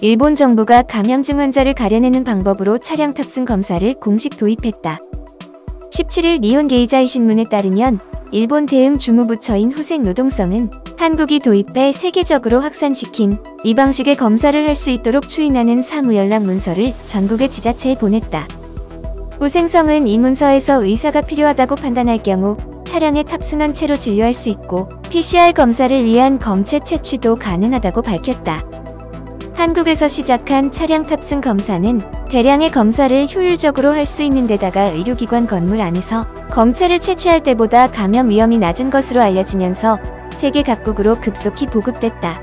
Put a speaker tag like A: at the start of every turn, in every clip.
A: 일본 정부가 감염증 환자를 가려내는 방법으로 차량 탑승 검사를 공식 도입했다. 17일 니혼 게이자이 신문에 따르면 일본 대응 주무부처인 후생노동성은 한국이 도입해 세계적으로 확산시킨 이 방식의 검사를 할 수 있도록 추인하는 사무연락 문서를 전국의 지자체에 보냈다. 후생성은 이 문서에서 의사가 필요하다고 판단할 경우 차량에 탑승한 채로 진료할 수 있고 PCR 검사를 위한 검체 채취도 가능하다고 밝혔다. 한국에서 시작한 차량 탑승 검사는 대량의 검사를 효율적으로 할 수 있는 데다가 의료기관 건물 안에서 검체를 채취할 때보다 감염 위험이 낮은 것으로 알려지면서 세계 각국으로 급속히 보급됐다.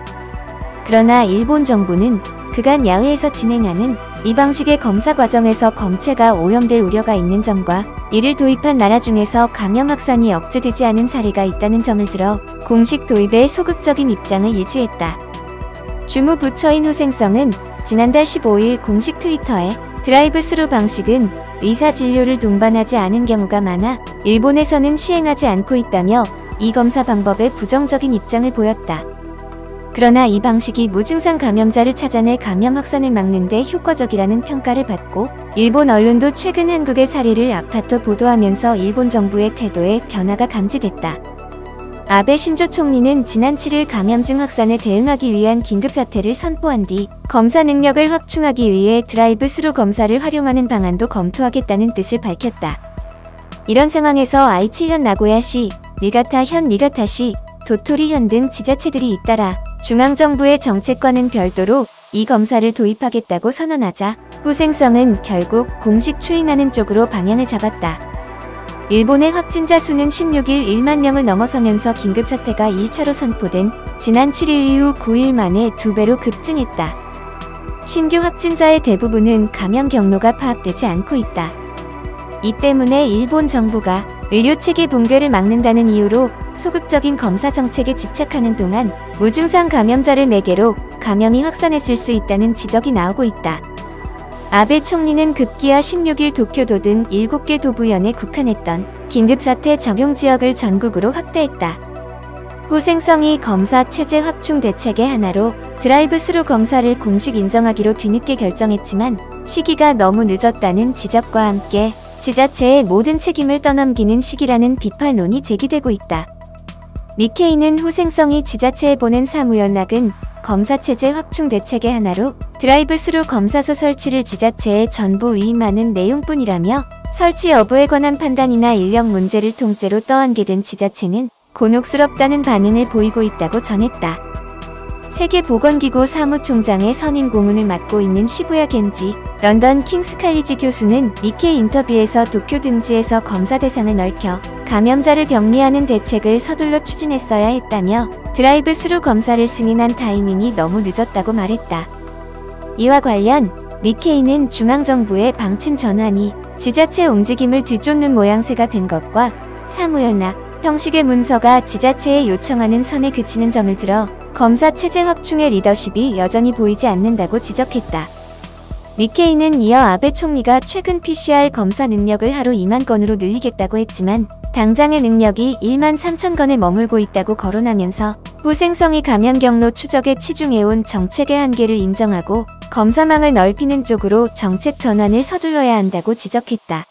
A: 그러나 일본 정부는 그간 야외에서 진행하는 이 방식의 검사 과정에서 검체가 오염될 우려가 있는 점과 이를 도입한 나라 중에서 감염 확산이 억제되지 않은 사례가 있다는 점을 들어 공식 도입에 소극적인 입장을 유지했다. 주무부처인 후생성은 지난달 15일 공식 트위터에 드라이브 스루 방식은 의사 진료를 동반하지 않은 경우가 많아 일본에서는 시행하지 않고 있다며 이 검사 방법에 부정적인 입장을 보였다. 그러나 이 방식이 무증상 감염자를 찾아내 감염 확산을 막는 데 효과적이라는 평가를 받고 일본 언론도 최근 한국의 사례를 앞다퉈 보도하면서 일본 정부의 태도에 변화가 감지됐다. 아베 신조 총리는 지난 7일 감염증 확산에 대응하기 위한 긴급사태를 선포한 뒤 검사 능력을 확충하기 위해 드라이브 스루 검사를 활용하는 방안도 검토하겠다는 뜻을 밝혔다. 이런 상황에서 아이치현 나고야시, 니가타현 니가타시, 도토리현 등 지자체들이 잇따라 중앙정부의 정책과는 별도로 이 검사를 도입하겠다고 선언하자 후생성은 결국 공식 추인하는 쪽으로 방향을 잡았다. 일본의 확진자 수는 16일 1만 명을 넘어서면서 긴급사태가 1차로 선포된 지난 7일 이후 9일 만에 2배로 급증했다. 신규 확진자의 대부분은 감염 경로가 파악되지 않고 있다. 이 때문에 일본 정부가 의료체계 붕괴를 막는다는 이유로 소극적인 검사 정책에 집착하는 동안 무증상 감염자를 매개로 감염이 확산했을 수 있다는 지적이 나오고 있다. 아베 총리는 급기야 16일 도쿄도 등 7개 도부현에 국한했던 긴급사태 적용 지역을 전국으로 확대했다. 후생성이 검사 체제 확충 대책의 하나로 드라이브 스루 검사를 공식 인정하기로 뒤늦게 결정했지만 시기가 너무 늦었다는 지적과 함께 지자체의 모든 책임을 떠넘기는 시기라는 비판론이 제기되고 있다. 니케이는 후생성이 지자체에 보낸 사무연락은 검사체제 확충 대책의 하나로 드라이브 스루 검사소 설치를 지자체에 전부 위임하는 내용뿐이라며 설치 여부에 관한 판단이나 인력 문제를 통째로 떠안게 된 지자체는 곤혹스럽다는 반응을 보이고 있다고 전했다. 세계보건기구 사무총장의 선임 고문을 맡고 있는 시부야 겐지 런던 킹스 칼리지 교수는 니케이 인터뷰에서 도쿄 등지에서 검사 대상을 넓혀 감염자를 격리하는 대책을 서둘러 추진했어야 했다며 드라이브 스루 검사를 승인한 타이밍이 너무 늦었다고 말했다. 이와 관련 니케이는 중앙정부의 방침 전환이 지자체 움직임을 뒤쫓는 모양새가 된 것과 사무연락, 형식의 문서가 지자체에 요청하는 선에 그치는 점을 들어 검사 체제 확충의 리더십이 여전히 보이지 않는다고 지적했다. 니케이는 이어 아베 총리가 최근 PCR 검사 능력을 하루 2만 건으로 늘리겠다고 했지만 당장의 능력이 1만 3천 건에 머물고 있다고 거론하면서 후생성이 감염 경로 추적에 치중해온 정책의 한계를 인정하고 검사망을 넓히는 쪽으로 정책 전환을 서둘러야 한다고 지적했다.